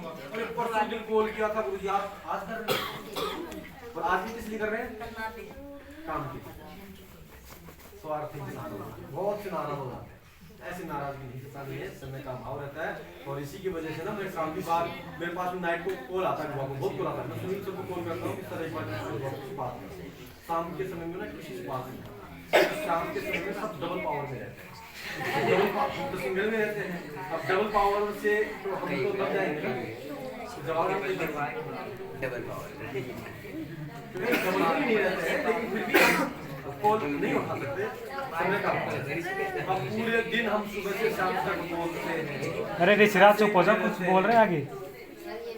अरे परसों दिन कॉल किया था गुरुजी, आप आज कर रहे हैं और आज भी किस लिए कर रहे हैं? काम के स्वार्थी बहुत से नाराज हो जाते हैं। ऐसे नाराजगी नहीं करनी है, समय का अभाव रहता है और इसी की वजह से ना मैं काम की बात मेरे पास में नाइट को कॉल आता है, बहुत कॉल आता है। मैं सुनील सर को कॉल करता हूँ, किस तरह एक बार बात करते हैं। शाम के समय में ना किसी से बात नहीं, शाम के समय में सब डबल पावर में रहते हैं, डबल पावर तो सिंगल में रहते हैं। अब डबल पावर से तो हम तो लग जाएंगे ना, जवाब डबल पावर नहीं रहते हैं, लेकिन फिर भी कॉल नहीं उठा सकते, समय का अब पूरे दिन हम सुबह से शाम तक बोलते हैं। अरे ऋषिराज चुप हो जा, कुछ बोल रहे हैं आगे।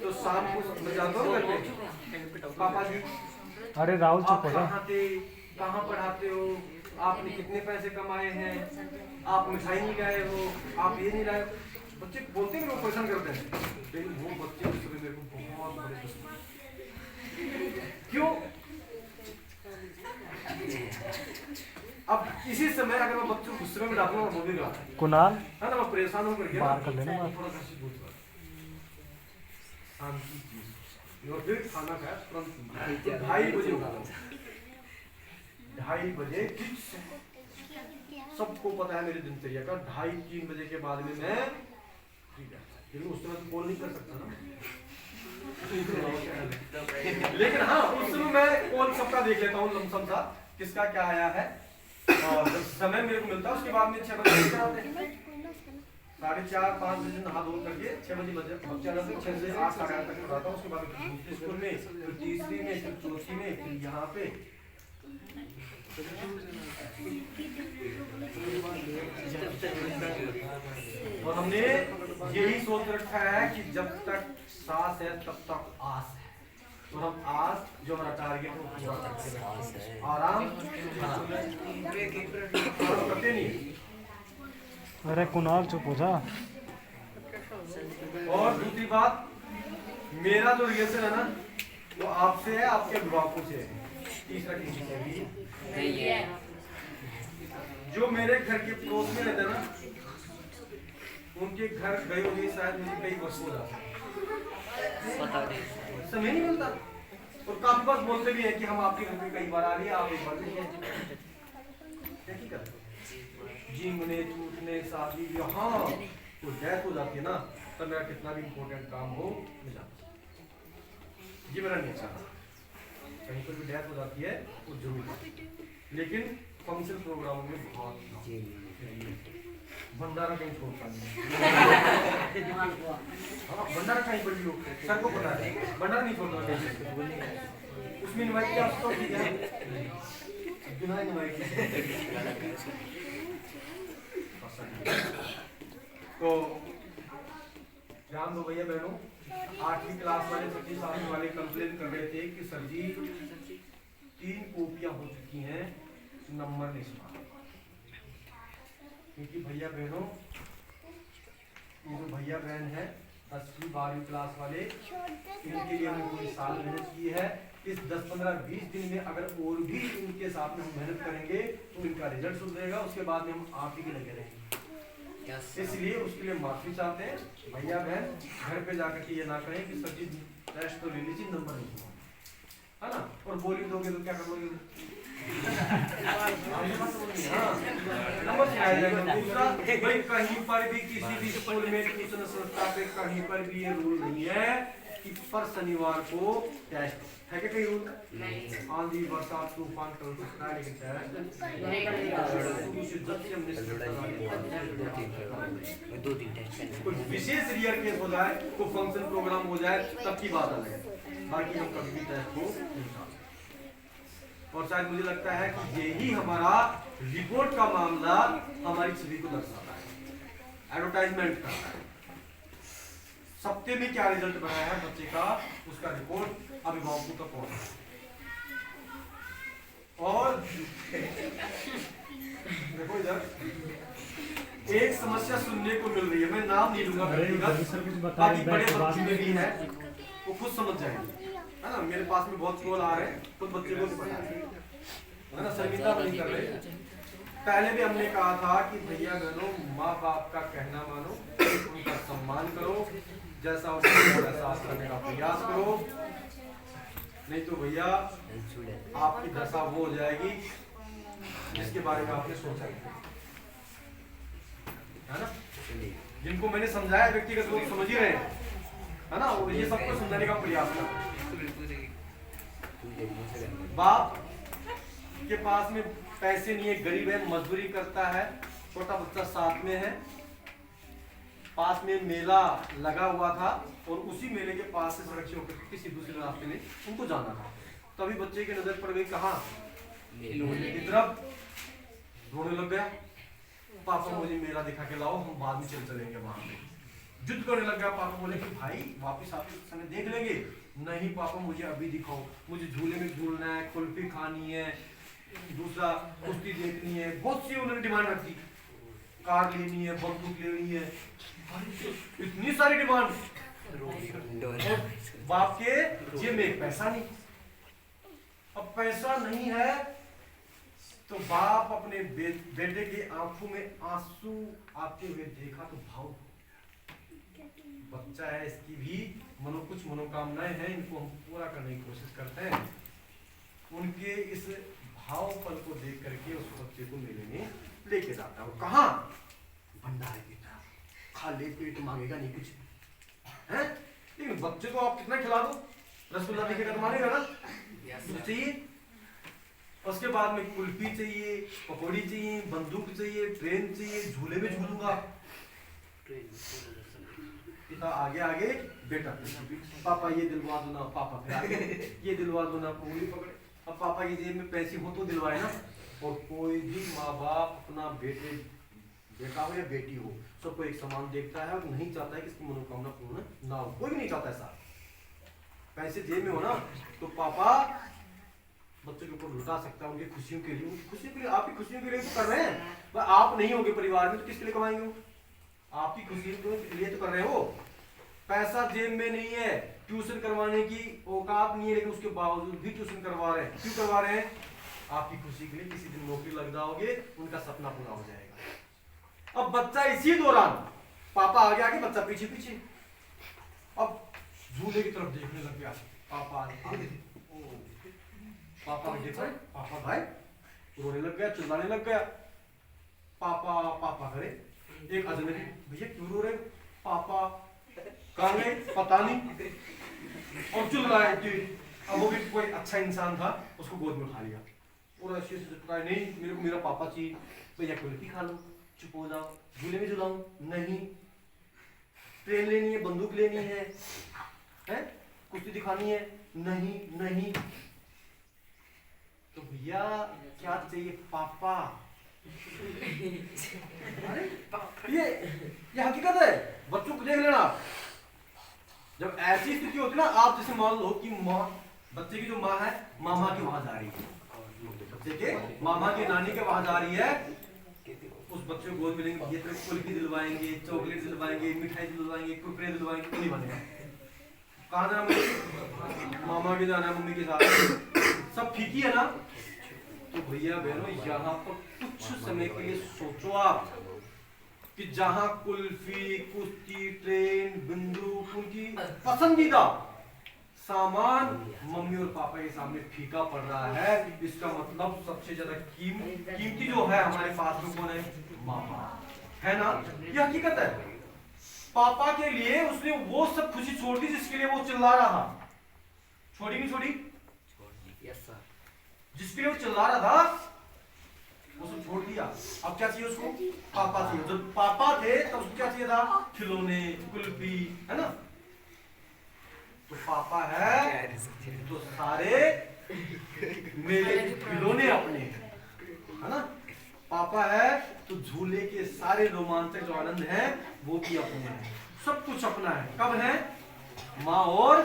तो शाम को मैं जाता हूँ घर पे, पापा जी अरे राहुल चुप हो जा। कहाँ पढ़ाते हो, आपने कितने पैसे कमाए हैं, आप मिठाई नहीं लाए हो, आप ये नहीं लाए। बच्चे बोलते हैं, लोग क्वेश्चन करते हैं, लेकिन वो बच्चे उस समय मेरे को बहुत बड़े क्यों। अब इसी समय अगर मैं बच्चों को गुस्से में डालूंगा वो भी गाता कुणाल है ना, मैं परेशान होकर के बाहर कर लेना थोड़ा सा शांति चीज और फिर खाना खाया तुरंत 2:30 बजे उठा, 2:30 बजे सबको पता है मेरी दिनचर्या का, 2:30-3 बजे के बाद में मैं फिर उस समय तो कॉल नहीं कर सकता ना, लेकिन हाँ उस समय मैं कॉल सबका देख लेता हूँ, लमसम सा किसका क्या आया है। और जब समय मेरे को मिलता है उसके बाद में 6 बजे कराते हैं, 4:30-5 बजे नहा धो करके 6 बजे बच्चा 6 से 8 साढ़े 8 तक पढ़ाता हूँ। उसके बाद दूसरे स्कूल में, फिर तीसरी में, फिर चौथी में, फिर यहाँ पे और हमने यही सोच रखा है कि जब तक सांस है तब तक आस है, तो हम आज जो हमारा टारगेट है वो पूरा करते हैं, आराम करते नहीं। अरे कुणाल चुप हो जा। और दूसरी बात, मेरा जो रिलेशन है ना वो आपसे है, आपके अभिभावकों से है, तीसरा किसी से भी नहीं है। जो मेरे घर के पड़ोस में रहते हैं ना, उनके घर गए होंगे शायद मुझे कई वर्ष हो जाते हैं, समय नहीं मिलता और काफी बार बोलते भी हैं कि हम आपके घर में कई बार आ रही है, आप एक बार नहीं आए। क्या की करते जिंगने टूटने शादी यहाँ तो डेथ हो जाती है ना, तब मेरा कितना भी इम्पोर्टेंट काम हो मैं जाता हूँ। ये मेरा नेचर है, कहीं पर भी डेथ हो जाती है वो जरूरी, लेकिन फंक्शन प्रोग्राम में बहुत भंडारा कहीं छोड़ता नहीं। हाँ भंडारा कहीं पर भी हो, सर को पता है भंडारा नहीं छोड़ता, उसमें इनवाइट किया तो ठीक है, बिना इनवाइट तो ध्यान दो भैया बहनों, 8वीं क्लास वाले 25 साल वाले कंप्लेन कर रहे थे कि सर जी 3 कॉपियां हो चुकी हैं, नंबर नहीं सुना। क्योंकि भैया बहनों, ये जो भैया बहन है 10वीं 12वीं क्लास वाले, इनके लिए हमने पूरी साल मेहनत की है। इस 10, 15, 20 दिन में अगर और भी इनके साथ में हम मेहनत करेंगे तो इनका रिजल्ट सुधरेगा, उसके बाद में हम आप ही के लगे रहेंगे। इसलिए उसके लिए माफी चाहते हैं भैया बहन, घर पे जाकर के ये ना कहें कि सर जी टेस्ट तो ले लीजिए नंबर नहीं हुआ, है ना, और बोली दोगे तो क्या करोगे, नंबर सिखाया जाएगा। दूसरा भाई कहीं पर भी किसी भी स्कूल में ट्यूशन संस्था पे कहीं पर भी ये रूल नहीं है कि पर शनिवार को टेस्ट है, क्या कहीं रूल आंधी बरसात तूफान चल सकता है, लेकिन कोई विशेष रियर केस हो जाए, कोई फंक्शन प्रोग्राम हो जाए तब की बात अलग है, बाकी हम कभी भी टेस्ट को नहीं करते। और शायद मुझे लगता है कि यही हमारा रिपोर्ट का मामला हमारी छवि को दर्शाता है, एडवर्टाइजमेंट करता है। सप्ताह में क्या रिजल्ट बनाया है बच्चे का, उसका रिपोर्ट अभिभावकों तक पहुंचा। और देखो इधर एक समस्या सुनने को मिल रही है, मैं नाम नहीं लूंगा, बाकी बड़े बच्चे में भी है, वो खुद समझ जाएंगे, है ना। मेरे पास में बहुत कॉल आ रहे हैं, खुद बच्चे को पता है ना, शर्मिंदा नहीं कर रहे। पहले भी हमने कहा था कि भैया बहनों, माँ बाप का कहना मानो, उनका सम्मान करो, जैसा हो वैसा आज करने का प्रयास करो, नहीं तो भैया आपकी दशा वो हो जाएगी जिसके बारे में आपने सोचा है ना। जिनको मैंने समझाया व्यक्तिगत लोग समझ ही रहे हैं, है ना, वो ये सबको समझाने का प्रयास कर। बाप के पास में पैसे नहीं है, गरीब है, मजदूरी करता है, छोटा बच्चा साथ में है, पास में मेला लगा हुआ था और उसी मेले के पास से सड़क से होकर किसी दूसरे रास्ते में उनको जाना था। तभी बच्चे की नजर पड़ गई कहाँ, की तरफ, रोने लग गया। पापा मुझे मेला दिखा के लाओ, हम बाद में चलेंगे वहां पे। जिद करने लग गया। पापा बोले कि भाई वापिस आते समय देख लेंगे। नहीं पापा मुझे अभी दिखाओ, मुझे झूले में झूलना है, कुल्फी खानी है, दूसरा कुश्ती देखनी है, बहुत सी उन्होंने डिमांड रखी, कार लेनी है, बंदूक लेनी है, इतनी सारी डिमांड। बाप के जेब में पैसा नहीं। अब पैसा नहीं है तो बाप अपने बेटे के आंखों में आंसू आते हुए देखा तो भाव, बच्चा है, इसकी भी कुछ मनोकामनाएं हैं, इनको हम पूरा करने की कोशिश करते हैं। उनके इस भाव पल को देख करके उस बच्चे को मेले में लेके जाता है। कहाँ, भंडारे की तरफ, खाली पेट मांगेगा नहीं कुछ है, लेकिन बच्चे को आप कितना खिला दो, रसगुल्ला देखेगा तो मानेगा ना, चाहिए। उसके बाद में कुल्फी चाहिए, पकौड़ी चाहिए, बंदूक चाहिए, ट्रेन चाहिए, झूले में झूलूंगा। पिता आगे आगे, बेटा पापा ये दिलवा दो ना, पापा फिर आगे ये दिलवा दो ना, उंगली पकड़े। अब पापा की जेब में पैसे हो तो दिलवाए ना। और कोई भी माँ बाप अपना बेटा हो या बेटी हो, सबको एक समान देखता है और नहीं चाहता है कि इसकी मनोकामना पूर्ण ना हो। कोई भी नहीं चाहता ऐसा। पैसे जेब में हो ना तो पापा बच्चों के ऊपर लुटा सकता है, उनकी खुशियों के लिए, उनकी खुशियों के लिए, आपकी खुशियों के लिए तो कर रहे हैं। पर आप नहीं होगे परिवार में तो किसके लिए कमाएंगे? आपकी खुशियों के लिए तो कर रहे हो। पैसा जेब में नहीं है, ट्यूशन करवाने की औकात नहीं है, लेकिन उसके बावजूद भी ट्यूशन करवा रहे हैं। क्यों करवा रहे हैं? आपकी खुशी के लिए। किसी दिन नौकरी लग जाओगे, उनका सपना पूरा हो जाएगा। अब बच्चा इसी दौरान, पापा आगे आगे, बच्चा पीछे पीछे, अब झूले की तरफ देखने लग गया। पापा आगे, पापा देख रहे, पापा भाई रोने लग गया, चिल्लाने लग गया। पापा पापा करे, एक अजनबी, भैया क्यों रो रहे? पापा कहाँ गए पता नहीं, और चिल्लाए। अब वो भी कोई अच्छा इंसान था, उसको गोद में उठा लिया और ऐसे से चिपकाए, नहीं मेरे को मेरा पापा चाहिए। भैया कुल्फी खा लो, चुप हो जाओ, झूले में झुलाऊं नहीं, ट्रेन लेनी है, बंदूक लेनी है, कुश्ती दिखानी है, नहीं नहीं। तो भैया क्या चाहिए? पापा। ये हकीकत है, बच्चों को देख लेना। जब ऐसी स्थिति होती है ना, आप जैसे मान लो कि माँ, बच्चे की जो माँ है मामा के वहां जा रही है, बच्चे के मामा के नानी के वहां जा रही है, उस बच्चे को गोद में लेंगे, ये तरह कुल्फी दिलवाएंगे, चॉकलेट दिलवाएंगे, मिठाई दिलवाएंगे, कुरकुरे दिलवाएंगे, तो नहीं बनेगा। कहाँ जाना मुझे? मामा के जाना, मम्मी के साथ, सब ठीक ही है ना। तो भैया बहनों, यहाँ पर कुछ समय के लिए सोचो आप कि जहां कुल्फी, कुश्ती, ट्रेन, बंदूक, उनकी पसंदीदा सामान मम्मी और पापा के सामने फीका पड़ रहा है, इसका मतलब सबसे ज्यादा कीमती जो है हमारे पास में कौन है? मामा है ना। ये हकीकत है। पापा के लिए उसने वो सब खुशी छोड़ दी जिसके लिए वो चिल्ला रहा था। छोड़ी नहीं छोड़ी? जिसके लिए वो चिल्ला रहा था वो सब छोड़ दिया। अब क्या चाहिए उसको? पापा चाहिए। जब पापा थे तब उसको क्या चाहिए था? खिलौने, कुल्फी, है ना। तो पापा है तो सारे मेरे खिलौने अपने, है ना। पापा है तो झूले के सारे रोमांचक जो आनंद है वो भी अपने हैं, सब कुछ अपना है। कब है? माँ और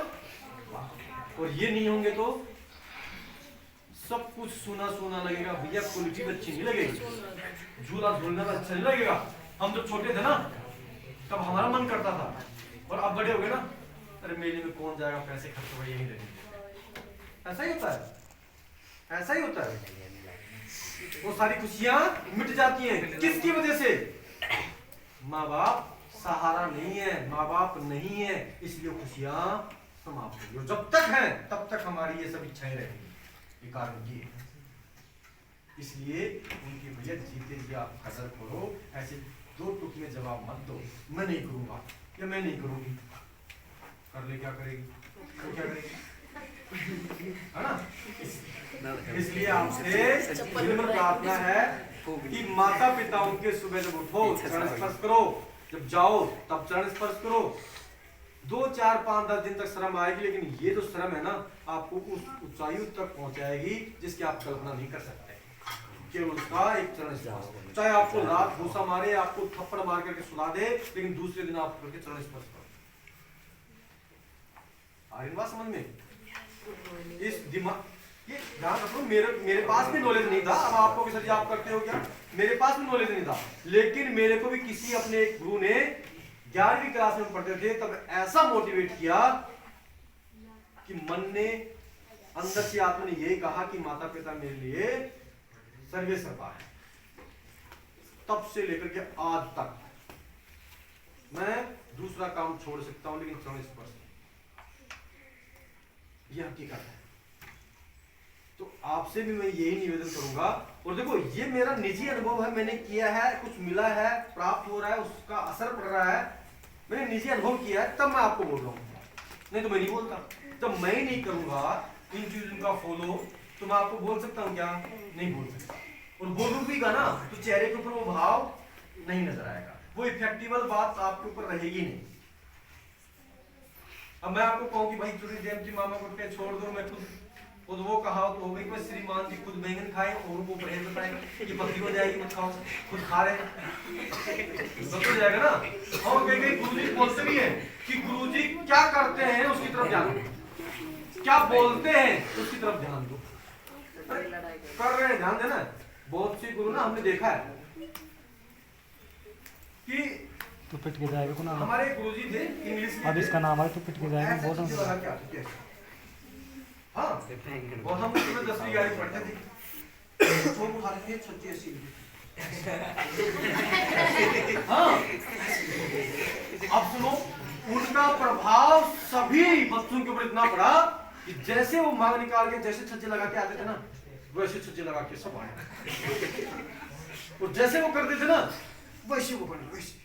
ये नहीं होंगे तो सब कुछ सुना सुना लगेगा। भैया कुल्फी अच्छी नहीं लगेगी, झूला झूलना तो अच्छा नहीं लगेगा। हम जब छोटे थे ना तब हमारा मन करता था, और अब बड़े हो गए ना, अरे मेले में कौन जाएगा, पैसे खर्च हो यही रहेंगे। ऐसा ही होता है, ऐसा ही होता है। वो सारी खुशियां मिट जाती हैं। किसकी वजह से? माँ बाप सहारा नहीं है, माँ बाप नहीं है, इसलिए खुशियां समाप्त होगी। और जब तक है तब तक हमारी ये सब इच्छाएं रहेंगी। ये कारण ये है। इसलिए उनकी भैया जीते जी आप कदर करो, ऐसे दो टुक में जवाब मत दो, मैं नहीं करूंगा या मैं नहीं करूंगी। कर ले क्या करेगी, तो क्या करेगी, है ना। इसलिए आपसे विनम्र प्रार्थना है कि माता पिताओं के सुबह जब उठो चरण स्पर्श करो, जब जाओ तब चरण स्पर्श करो। 2, 4, 5, 10 दिन तक श्रम आएगी, लेकिन ये जो श्रम है ना आपको उस ऊंचाई तक पहुंचाएगी जिसकी आप कल्पना नहीं कर सकते। केवल उसका एक चरण स्पर्श, चाहे आपको रात भूसा मारे, आपको थप्पड़ मार करके सुला दे, लेकिन दूसरे दिन आप करके चरण स्पर्श करो। आ रही बात समझ में। इस दिमाग ये ध्यान रखो, मेरे पास भी नॉलेज नहीं था। अब आपको कि सर जी आप करते हो क्या, मेरे पास भी नॉलेज नहीं था, लेकिन मेरे को भी किसी अपने एक गुरु ने 11वीं क्लास में पढ़ते थे तब ऐसा मोटिवेट किया कि मन ने अंदर से आत्मा ने यही कहा कि माता पिता मेरे लिए सर्वेसर्वा है। तब से लेकर के आज तक मैं दूसरा काम छोड़ सकता हूं, लेकिन चरण स्पर्श यह हकीकत है। तो आपसे भी मैं यही निवेदन करूंगा। और देखो ये मेरा निजी अनुभव है, मैंने किया है, कुछ मिला है, प्राप्त हो रहा है, उसका असर पड़ रहा है, मैंने निजी अनुभव किया है, तब मैं आपको बोल रहा हूँ, नहीं तो मैं नहीं बोलता। जब मैं ही नहीं करूंगा इन चीजों का फॉलो, तो मैं आपको बोल सकता हूँ क्या, नहीं बोल सकता। और बोलूं भी ना तो चेहरे के ऊपर वो भाव नहीं नजर आएगा, वो इफेक्टिवल बात आपके ऊपर रहेगी नहीं। अब मैं आपको कहूँ कि भाई चूड़ी जैम की मामा को छोड़ दो, मैं खुद वो कहा तो हो गई, कोई श्रीमान जी खुद बैंगन खाए और उनको परहेज बताए कि पतली हो जाएगी, मत खाओ, खुद खा रहे सब हो जाएगा ना। और कई गुरुजी बोलते भी हैं कि गुरुजी क्या करते हैं उसकी तरफ ध्यान दो, क्या बोलते हैं उसकी तरफ ध्यान दो। कर रहे हैं ध्यान देना। बहुत सी गुरु ना हमने देखा है कि तो पिट के जाएगा को ना, हमारे गुरुजी थे इंग्लिश में, अब इसका नाम है तो पिट के जाएगा बहुत। हाँ और हम उसमें 10वीं 11वीं पढ़ते थे, चोट उठा रहे थे 86 हाँ। अब सुनो, उनका प्रभाव सभी बच्चों के ऊपर इतना पड़ा कि जैसे वो मांग निकाल के जैसे छज्जे लगा के आते थे ना, वैसे छज्जे लगा के सब आए। और जैसे वो करते थे ना वैसे वो बने वैसे।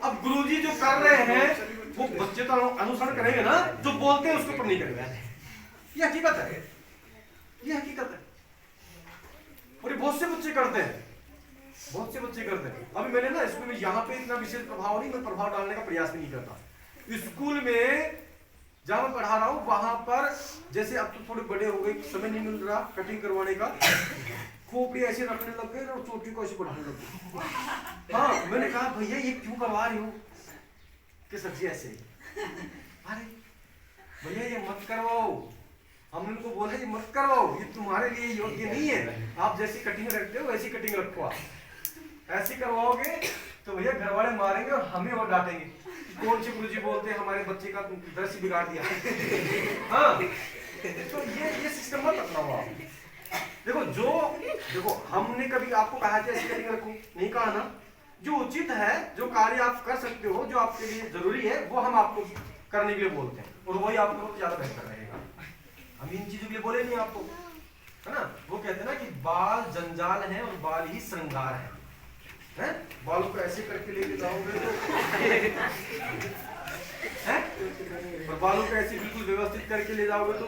अब गुरुजी जो कर रहे हैं वो बच्चे तो अनुसरण करेंगे ना, जो बोलते हैं उसके ऊपर नहीं करेंगे। ये हकीकत है, ये हकीकत है। और ये बहुत से बच्चे करते हैं, बहुत से बच्चे करते हैं। अभी मैंने ना स्कूल में यहाँ पे इतना विशेष प्रभाव नहीं, मैं प्रभाव डालने का प्रयास भी नहीं करता। स्कूल में जहाँ मैं पढ़ा रहा हूँ वहां पर जैसे अब तो थोड़े बड़े हो गए, समय नहीं मिल रहा कटिंग करवाने का, खोपड़ी ऐसे रखने लग गए और चोटी को ऐसे बढ़ाने लग गए। हाँ मैंने कहा भैया ये क्यों करवा रही हो, कि सब्जी ऐसे, अरे भैया ये मत करवाओ, हमने उनको बोला ये मत करवाओ, ये तुम्हारे लिए योग्य नहीं है, आप जैसी कटिंग रखते हो वैसी कटिंग रखो। आप ऐसी करवाओगे तो भैया घर वाले मारेंगे और हमें और डांटेंगे, कौन से गुरुजी बोलते हैं हमारे बच्चे का दृश्य बिगाड़ दिया। हाँ तो ये सिस्टम मत अपनाओ आप। देखो हमने कभी आपको कहा कि ऐसी कटिंग रखो, नहीं कहा ना। जो उचित है, जो कार्य आप कर सकते हो, जो आपके लिए जरूरी है, वो हम आपको करने के लिए बोलते हैं, और वही आपको बहुत ज्यादा बेहतर रहेगा। हम इन चीजों के लिए बोले नहीं आपको, है ना। वो कहते हैं ना कि बाल जंजाल है और बाल ही श्रृंगार है। बालों को ऐसे करके लेके जाओगे तो हैं, और बालों को ऐसे बिल्कुल व्यवस्थित करके ले जाओगे तो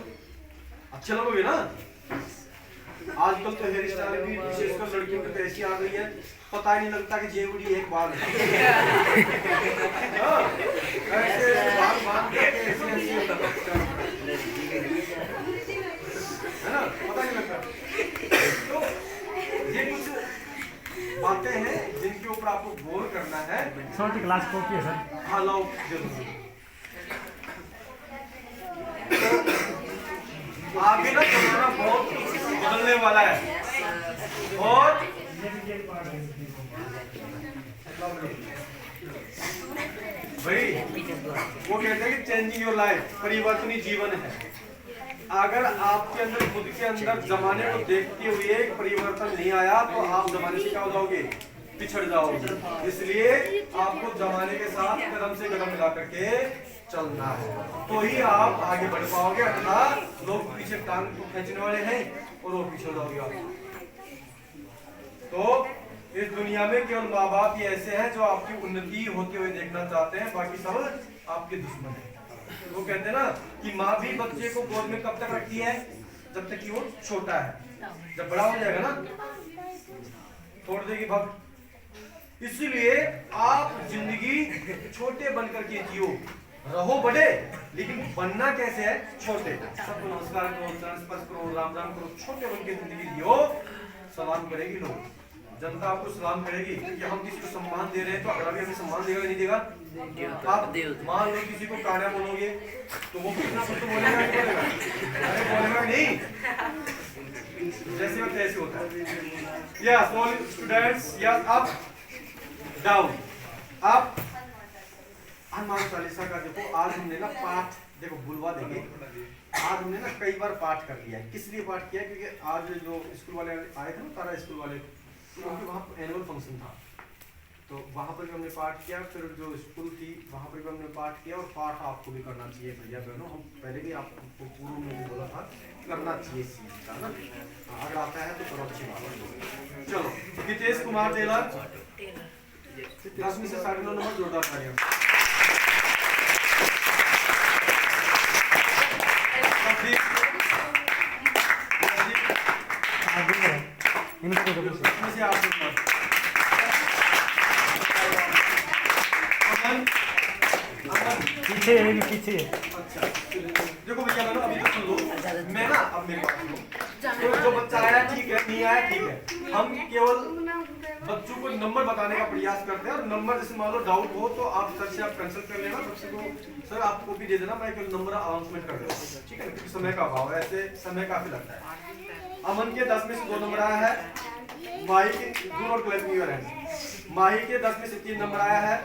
अच्छे लगोगे ना। आजकल तो हेयर स्टाइल भी विशेषकर लड़कियों की ऐसी आ गई है, पता ही नहीं लगता कि जेवड़ी एक बाल है। ऐसे बाल बांध के ऐसे है ना, पता नहीं लगता। तो ये कुछ बातें हैं जिनके ऊपर आपको गौर करना है। छोटी क्लास कॉपी है सर। हाँ लाओ जरूर। आगे ना जमाना बहुत बदलने वाला है, और भाई वो कहते हैं कि चेंजिंग योर लाइफ, परिवर्तनीय जीवन है। अगर आपके अंदर खुद के अंदर जमाने को देखते हुए परिवर्तन नहीं आया तो आप जमाने से क्या हो जाओगे, पिछड़ जाओगे। इसलिए आपको जमाने के साथ कदम से कदम मिला करके चलना है, तो ही आप आगे बढ़ पाओगे। अन्यथा लोग पीछे टांग को खींचने वाले हैं और वो पीछे जाओगे आप। तो इस दुनिया में केवल माँ बाप ही ऐसे हैं जो आपकी उन्नति होते हुए देखना चाहते हैं, बाकी सब आपके दुश्मन हैं। वो कहते हैं ना कि माँ भी बच्चे को गोद में कब तक रखती है, जब तक कि वो छोटा है। जब बड़ा हो जाएगा ना छोड़ देगी भग। इसीलिए आप जिंदगी छोटे बनकर के जियो, रहो बड़े लेकिन बनना कैसे है, छोटे। सबको नमस्कार करो, चरण स्पर्श करो, राम राम करो, छोटे बन के जिंदगी जियो। सलाम करेगी लोग, जनता आपको सलाम करेगी, क्योंकि हम किसी को सम्मान दे रहे हैं तो अगला भी हमें सम्मान देगा नहीं देगा। आप मान लो किसी को कान्या बोलोगे तो वो कितना कुछ तो बोलेगा नहीं बोलेगा, अरे बोलेगा नहीं, जैसे वक्त ऐसे होता है। Yes all students, yes up down up. Hanuman Chalisa का देखो आज हमने ना पाठ देखो बुलवा देंगे। आज हमने ना कई बार पाठ कर लिया है। किस लिए पाठ किया है, क्योंकि आज जो स्कूल वाले आए थे ना, तारा स्कूल वाले, क्योंकि वहाँ एनुअल फंक्शन था तो वहाँ पर भी हमने पाठ किया। फिर जो स्कूल थी वहाँ पर भी हमने पाठ किया, और पाठ आपको भी करना चाहिए भैया बहनों। हम पहले भी आपको पूर्व में भी बोला था करना चाहिए इस चीज का ना, अगर आता है तो करो, अच्छी बात है। चलो हितेश कुमार टेलर 10 में से 9.5 नंबर, जोरदार तालियां। इसमें से 8 नंबर। पीछे पीछे। अच्छा देखो भैया बहनों, अभी तक सुन लो, मैं ना अब मेरे पास तो जो बच्चा आया ठीक है, नहीं आया ठीक है। हम केवल बच्चों को नंबर बताने का प्रयास करते हैं, और नंबर जैसे मान लो डाउट हो तो आप सर से आप कंसल्ट कर लेना। सबसे को सर आपको भी दे देना, मैं केवल नंबर अनाउंसमेंट कर दूंगा, ठीक है, क्योंकि समय का अभाव है, ऐसे समय काफी लगता है। अमन के 10 में से 2 नंबर आया है। माही के माही के 10 में से 3 नंबर आया है।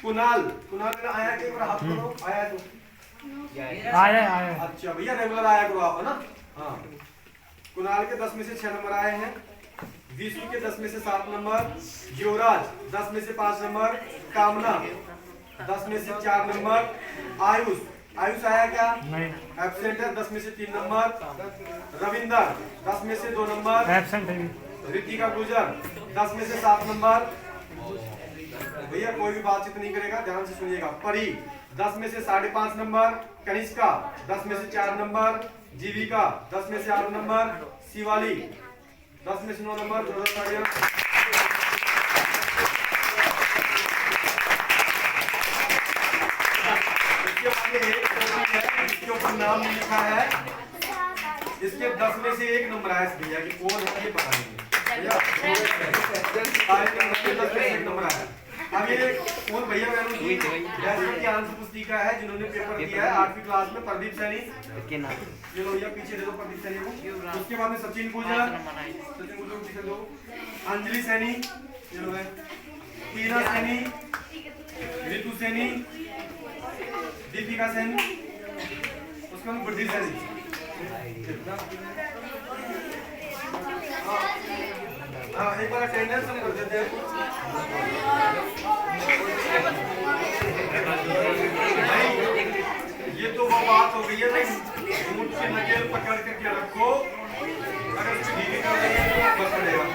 कुणाल का आया कि हाथ करो, आया तो आया। अच्छा भैया रेगुलर आया करो आप, है ना। हाँ कुणाल के 10 में से 6 नंबर आए हैं। विशु के 10 में से 7 नंबर। युवराज 10 में से 5 नंबर। कामना 10 में से 4 नंबर। आयुष आया क्या, नहीं, एब्सेंट है, 10 में से 3 नंबर। रविंदर 10 में से 2 नंबर, एब्सेंट है। रितिका गुजर 10 में से 7 नंबर। भैया कोई भी बातचीत नहीं करेगा, ध्यान से सुनिएगा। परी 10 में से 5.5 नंबर। कनिष्का 10 में से 4 नंबर। जीविका 10 में से 8 नंबर। शिवाली 10 में से 9 नंबर। इसके ऊपर नाम लिखा है, इसके 10 में से 1 नंबर आया भैया कि कौन है ये पता नहीं। नंबर आया। अब ये कौन भैया बहनों की आंसर पुस्तिका है जिन्होंने पेपर दिया है 8वीं क्लास में। प्रदीप सैनी, ये लो भैया पीछे दे दो प्रदीप सैनी को। उसके बाद में सचिन गुजर पीछे दो। अंजलि सैनी, ये लो है। टीना सैनी, रितु सैनी, दीपिका सैनी, उसके बाद बुद्धि सैनी। हाँ एक बार अटेंडेंस हम कर देते हैं। ये तो वो बात हो गई है ना, ऊँट की नकेल पकड़ करके रखो, अगर उसकी ढीली कर देंगे तो बस पड़ेगा।